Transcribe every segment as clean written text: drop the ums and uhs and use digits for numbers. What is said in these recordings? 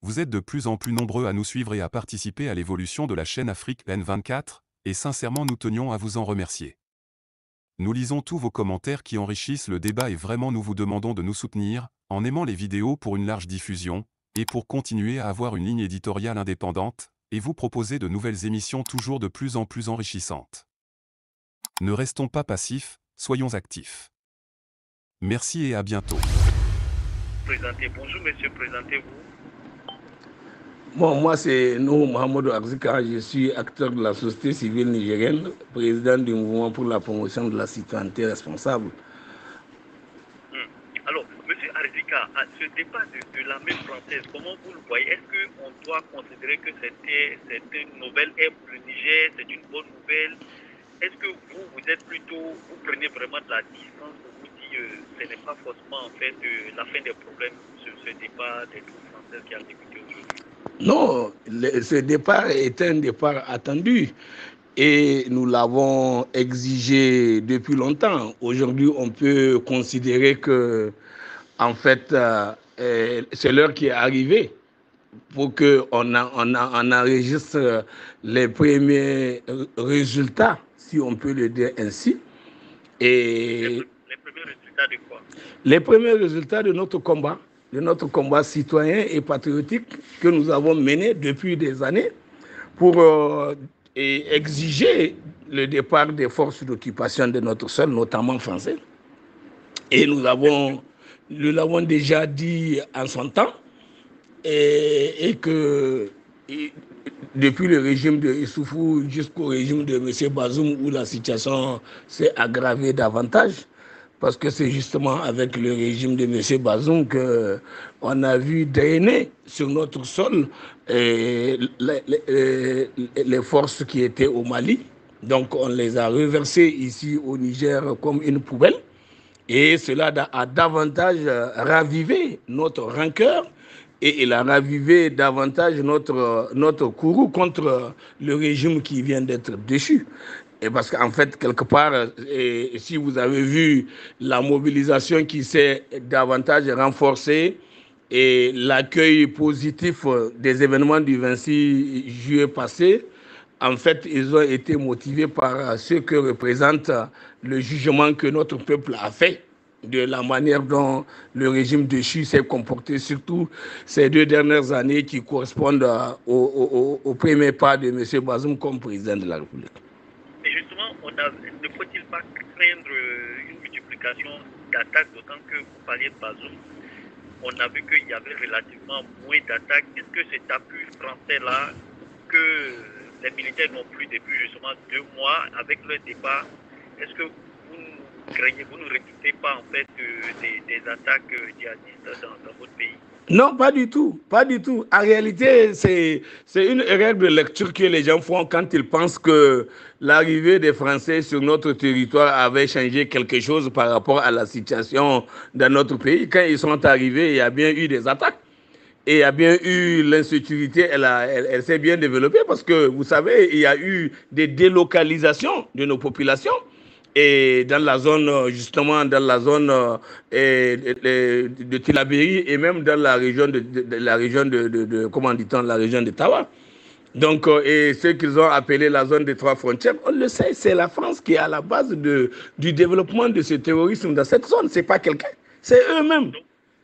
Vous êtes de plus en plus nombreux à nous suivre et à participer à l'évolution de la chaîne Afrique N24, et sincèrement nous tenions à vous en remercier. Nous lisons tous vos commentaires qui enrichissent le débat et vraiment nous vous demandons de nous soutenir, en aimant les vidéos pour une large diffusion, et pour continuer à avoir une ligne éditoriale indépendante, et vous proposer de nouvelles émissions toujours de plus en plus enrichissantes. Ne restons pas passifs, soyons actifs. Merci et à bientôt. Bonjour monsieur, présentez-vous. Bon, moi c'est Nour Mohamedou Arzika, je suis acteur de la société civile nigérienne, président du mouvement pour la promotion de la citoyenneté responsable. Alors, monsieur Arzika, ce débat de la même française, comment vous le voyez? Est-ce qu'on doit considérer que c'est une nouvelle ère pour le Niger, c'est une bonne nouvelle? Est-ce que vous êtes plutôt, vous prenez vraiment de la distance, vous dites ce n'est pas forcément en fait la fin des problèmes sur ce débat des troupes françaises qui a débuté aujourd'hui? Non, ce départ est un départ attendu et nous l'avons exigé depuis longtemps. Aujourd'hui, on peut considérer que, en fait, c'est l'heure qui est arrivée pour qu'on enregistre les premiers résultats, si on peut le dire ainsi. Et les premiers résultats de quoi? Les premiers résultats de notre combat citoyen et patriotique que nous avons mené depuis des années pour exiger le départ des forces d'occupation de notre sol, notamment français. Et nous l'avons déjà dit en son temps, et que depuis le régime de Issoufou jusqu'au régime de M. Bazoum, où la situation s'est aggravée davantage, parce que c'est justement avec le régime de M. Bazoum qu'on a vu drainer sur notre sol les forces qui étaient au Mali. Donc on les a reversées ici au Niger comme une poubelle. Et cela a davantage ravivé notre rancœur et il a ravivé davantage notre courroux contre le régime qui vient d'être déchu. Et parce qu'en fait, quelque part, si vous avez vu la mobilisation qui s'est davantage renforcée et l'accueil positif des événements du 26 juillet passé, en fait, ils ont été motivés par ce que représente le jugement que notre peuple a fait de la manière dont le régime déchu s'est comporté, surtout ces 2 dernières années qui correspondent au premier pas de M. Bazoum comme président de la République. Mais justement, ne faut-il pas craindre une multiplication d'attaques, d'autant que vous parliez de Bazoum? On a vu qu'il y avait relativement moins d'attaques. Est-ce que cet appui français-là, que les militaires n'ont plus depuis justement 2 mois avec le départ, est-ce que vous ne redoutez pas en fait des attaques djihadistes dans votre pays? Non, pas du tout, pas du tout. En réalité, c'est une erreur de lecture que les gens font quand ils pensent que l'arrivée des Français sur notre territoire avait changé quelque chose par rapport à la situation dans notre pays. Quand ils sont arrivés, il y a bien eu des attaques. Et il y a bien eu l'insécurité, elle s'est bien développée parce que, vous savez, il y a eu des délocalisations de nos populations. Et dans la zone, justement, dans la zone de Tillabéri et même dans la région comment dit-on, la région de Tawa. Donc, et ce qu'ils ont appelé la zone des 3 frontières, on le sait, c'est la France qui est à la base du développement de ce terrorisme dans cette zone. C'est pas quelqu'un, c'est eux-mêmes.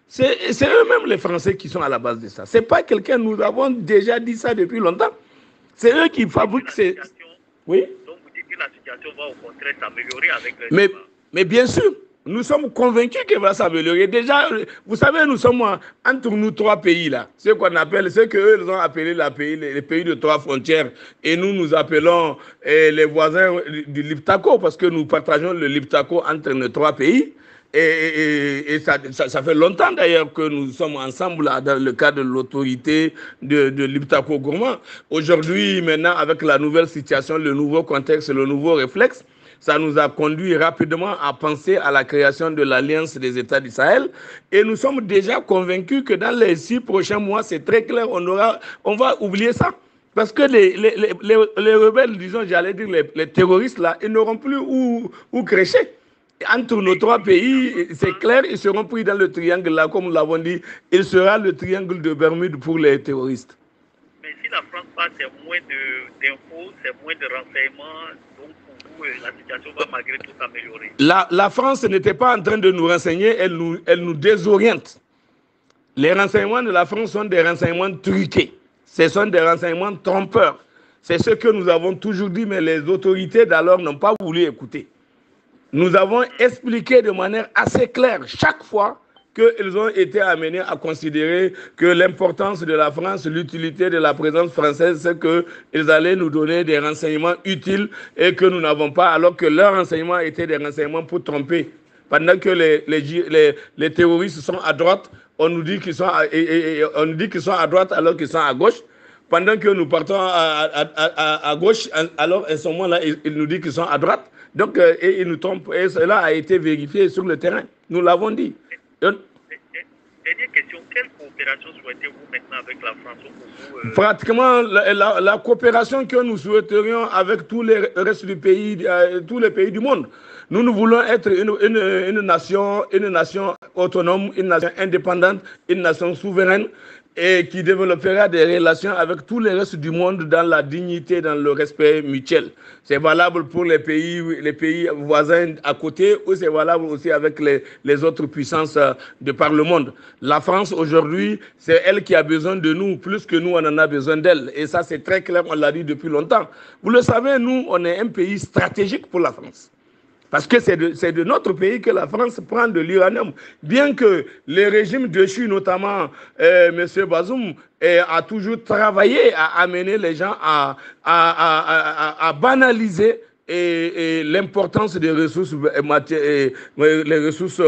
C'est eux-mêmes les Français qui sont à la base de ça. C'est pas quelqu'un, nous avons déjà dit ça depuis longtemps. C'est eux qui fabriquent ces... Oui. La situation va au contraire s'améliorer avec les mais bien sûr, nous sommes convaincus qu'elle va s'améliorer. Déjà, vous savez, nous sommes entre nous 3 pays là. Ce qu'on appelle, ce qu'eux ils ont appelé les pays de 3 frontières. Et nous appelons les voisins du Liptako parce que nous partageons le Liptako entre nos 3 pays. Et ça fait longtemps d'ailleurs que nous sommes ensemble dans le cadre de l'autorité de Liptako Gourmand. Aujourd'hui, maintenant, avec la nouvelle situation, le nouveau contexte, le nouveau réflexe, ça nous a conduit rapidement à penser à la création de l'Alliance des États du Sahel. Et nous sommes déjà convaincus que dans les 6 prochains mois, c'est très clair, on va oublier ça. Parce que les rebelles, disons, j'allais dire les terroristes, là, ils n'auront plus où crécher. entre nos trois pays, c'est clair, ils seront pris dans le triangle là, comme nous l'avons dit, il sera le triangle de Bermude pour les terroristes. Mais si la France passe, c'est moins d'infos, c'est moins de renseignements, donc pour vous, la situation va malgré tout s'améliorer. La France n'était pas en train de nous renseigner, elle nous désoriente. Les renseignements de la France sont des renseignements truqués. Ce sont des renseignements trompeurs. C'est ce que nous avons toujours dit, mais les autorités d'alors n'ont pas voulu écouter. Nous avons expliqué de manière assez claire chaque fois qu'ils ont été amenés à considérer que l'importance de la France, l'utilité de la présence française, c'est qu'ils allaient nous donner des renseignements utiles et que nous n'avons pas, alors que leurs renseignements étaient des renseignements pour tromper. Pendant que les terroristes sont à droite, on nous dit qu'ils sont à droite alors qu'ils sont à gauche. Pendant que nous partons à gauche, alors à ce moment-là, ils nous disent qu'ils sont à droite. Donc, et ils nous trompent. Et cela a été vérifié sur le terrain. Nous l'avons dit. Dernière question, quelle coopération souhaitez-vous maintenant avec la France? Pratiquement, la coopération que nous souhaiterions avec tous les restes du pays, tous les pays du monde. Nous voulons être une nation autonome, une nation indépendante, une nation souveraine et qui développera des relations avec tous les restes du monde dans la dignité, dans le respect mutuel. C'est valable pour les pays voisins à côté ou c'est valable aussi avec les autres puissances de par le monde. La France aujourd'hui, c'est elle qui a besoin de nous plus que nous, on en a besoin d'elle. Et ça, c'est très clair, on l'a dit depuis longtemps. Vous le savez, nous, on est un pays stratégique pour la France. Parce que c'est de notre pays que la France prend de l'uranium. Bien que les régimes déchus, notamment M. Bazoum, a toujours travaillé à amener les gens à banaliser l'importance des ressources les ressources,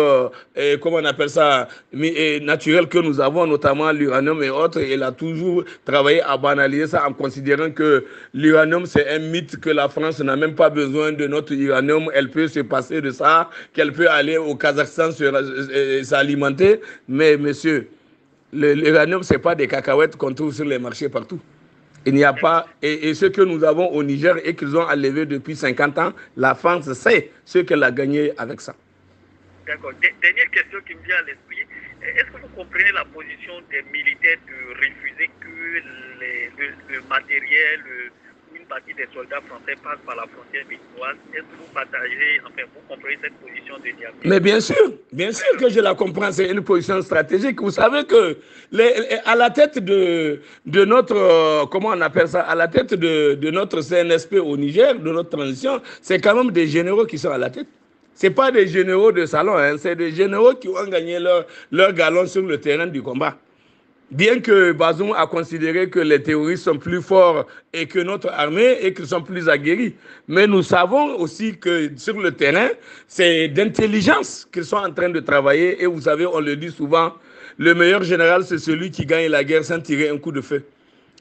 comment on appelle ça, naturelles que nous avons, notamment l'uranium et autres. Il a toujours travaillé à banaliser ça en considérant que l'uranium, c'est un mythe, que la France n'a même pas besoin de notre uranium. Elle peut se passer de ça, qu'elle peut aller au Kazakhstan s'alimenter. Mais monsieur, l'uranium, ce n'est pas des cacahuètes qu'on trouve sur les marchés partout. Il n'y a pas, et ce que nous avons au Niger et qu'ils ont enlevé depuis 50 ans, la France sait ce qu'elle a gagné avec ça. D'accord. Dernière question qui me vient à l'esprit. Est-ce que vous comprenez la position des militaires de refuser que le matériel, une partie des soldats français passe par la frontière béninoise? Est-ce que vous partagez, enfin, vous comprenez cette position de dialogue? Mais bien sûr que je la comprends, c'est une position stratégique. Vous savez que à la tête de notre, comment on appelle ça, à la tête de notre CNSP au Niger, de notre transition, c'est quand même des généraux qui sont à la tête. Ce n'est pas des généraux de salon, hein, c'est des généraux qui ont gagné leur galon sur le terrain du combat. Bien que Bazoum a considéré que les terroristes sont plus forts et que notre armée et qu'ils sont plus aguerris. Mais nous savons aussi que sur le terrain, c'est d'intelligence qu'ils sont en train de travailler. Et vous savez, on le dit souvent, le meilleur général, c'est celui qui gagne la guerre sans tirer un coup de feu.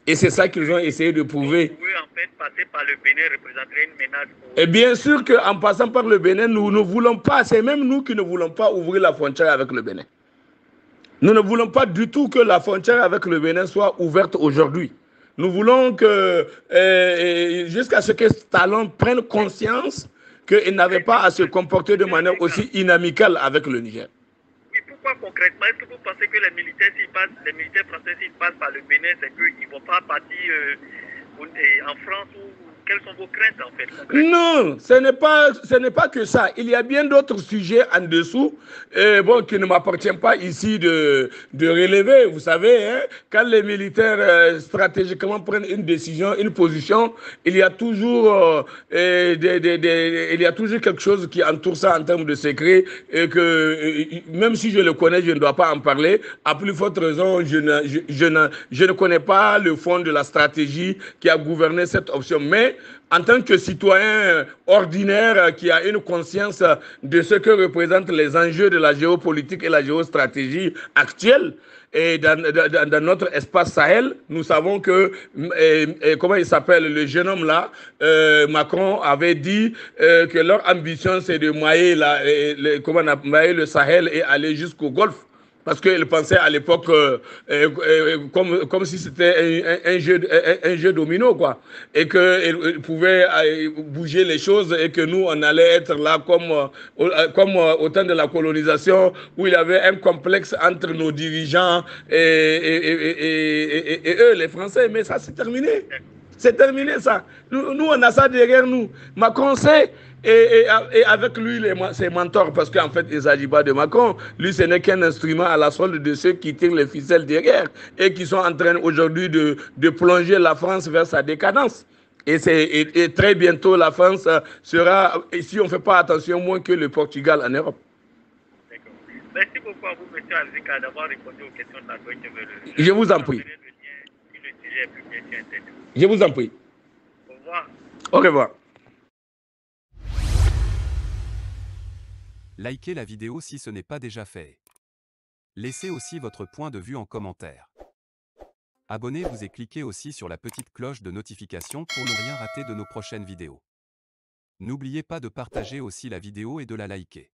Et c'est ça qu'ils ont essayé de prouver. Vous pouvez en fait passer par le Bénin représenterait une menace pour... Et bien sûr qu'en passant par le Bénin, nous ne voulons pas, c'est même nous qui ne voulons pas ouvrir la frontière avec le Bénin. Nous ne voulons pas du tout que la frontière avec le Bénin soit ouverte aujourd'hui. Nous voulons que, jusqu'à ce que Talon prenne conscience qu'il n'avait pas à se comporter de manière aussi inamicale avec le Niger. Oui, pourquoi concrètement? Est-ce que vous pensez que les militaires français, s'ils passent par le Bénin, c'est qu'ils ne vont pas partir en France ou quelles sont vos craintes en fait? Non, ce n'est pas que ça. Il y a bien d'autres sujets en dessous, qui ne m'appartiennent pas ici de relever. Vous savez, hein, quand les militaires stratégiquement prennent une décision, une position, il y a toujours quelque chose qui entoure ça en termes de secret et que même si je le connais, je ne dois pas en parler. À plus forte raison, je ne connais pas le fond de la stratégie qui a gouverné cette option. Mais en tant que citoyen ordinaire qui a une conscience de ce que représentent les enjeux de la géopolitique et la géostratégie actuelle, et dans notre espace Sahel, nous savons que, comment il s'appelle, le jeune homme là, Macron avait dit que leur ambition c'est de mailler le Sahel et aller jusqu'au Golfe. Parce qu'ils pensaient à l'époque comme si c'était un jeu domino, quoi. Et qu'ils pouvaient bouger les choses et que nous, on allait être là comme au temps de la colonisation, où il y avait un complexe entre nos dirigeants et eux, les Français. Mais ça, c'est terminé. C'est terminé, ça. Nous, on a ça derrière nous. Macron sait. Et avec lui, ses mentors, parce qu'en fait, il ne s'agit pas de Macron. Lui, ce n'est qu'un instrument à la solde de ceux qui tirent les ficelles derrière et qui sont en train aujourd'hui de plonger la France vers sa décadence. Et très bientôt, la France sera, si on ne fait pas attention, moins que le Portugal en Europe. D'accord. Merci beaucoup à vous, M. Alzika, d'avoir répondu aux questions de la Deutsche Welle. Je vous en prie. Je vous en prie. Au revoir. Au revoir. Likez la vidéo si ce n'est pas déjà fait. Laissez aussi votre point de vue en commentaire. Abonnez-vous et cliquez aussi sur la petite cloche de notification pour ne rien rater de nos prochaines vidéos. N'oubliez pas de partager aussi la vidéo et de la liker.